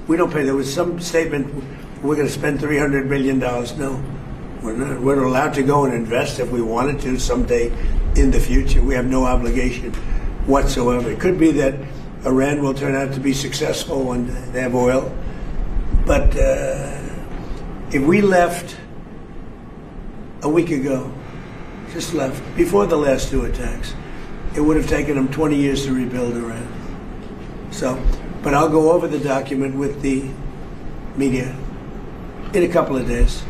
We don't pay. There was some statement, we're going to spend $300 million. No, we're not. We're allowed to go and invest if we wanted to someday in the future. We have no obligation whatsoever. It could be that Iran will turn out to be successful when they have oil. But if we left a week ago, just left, before the last two attacks, it would have taken them 20 years to rebuild Iran. So, but I'll go over the document with the media in a couple of days.